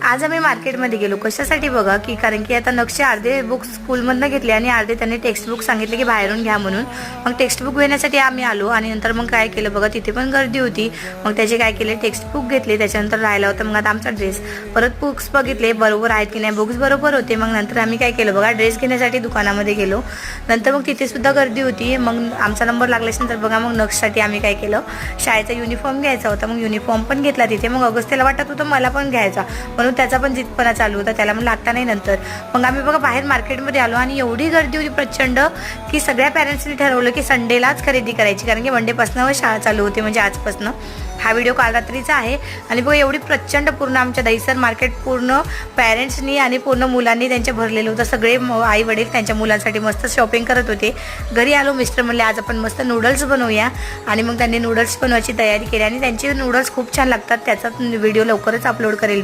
आज आम्ही मार्केटमध्ये गेलो कशासाठी बघा की कारण की आता नक्षे अर्धे बुक्स स्कूलमधनं घेतले आणि अर्धे त्यांनी टेक्स्ट बुक सांगितले की बाहेरून घ्या म्हणून. मग टेक्स्ट बुक घेण्यासाठी आम्ही आलो आणि नंतर मग काय केलं बघा तिथे पण गर्दी होती. मग त्याचे काय केले टेक्स्ट बुक घेतले. त्याच्यानंतर राहिला होता मग आता आमचा ड्रेस. परत बुक्स बघितले बरोबर आहेत की नाही. बुक्स बरोबर होते. मग नंतर आम्ही काय केलं बघा ड्रेस घेण्यासाठी दुकानामध्ये गेलो. नंतर मग तिथे सुद्धा गर्दी होती. मग आमचा नंबर लागल्यानंतर बघा मग नक्षसाठी आम्ही काय केलं शाळेचा युनिफॉर्म घ्यायचा होता. मग युनिफॉर्म पण घेतला तिथे. मग अगस्त्याला वाटत होतं मला पण घ्यायचा म्हणून त्याचा पण जितपणा चालू होता. त्याला म्हणलं आता नाही नंतर. मग आम्ही बघा बाहेर मार्केटमध्ये आलो आणि एवढी गर्दी होती प्रचंड की सगळ्या पॅरेंट्सनी ठरवलं की संडेलाच खरेदी करायची कारण की मंडेपासून शाळा चालू होते म्हणजे आजपासून. हा व्हिडिओ काल रात्रीचा आहे. आणि बघा एवढी प्रचंड पूर्ण आमच्या दहिसर मार्केट पूर्ण पॅरेंट्सनी आणि पूर्ण मुलांनी त्यांच्या भरलेलं होतं. सगळे आई वडील त्यांच्या मुलांसाठी मस्त शॉपिंग करत होते. घरी आलो मिस्टर म्हणले आज आपण मस्त नूडल्स बनवूया आणि मग त्यांनी नूडल्स बनवायची तयारी केली आणि त्यांचे नूडल्स खूप छान लागतात. त्याचा व्हिडिओ लवकरच अपलोड करेल.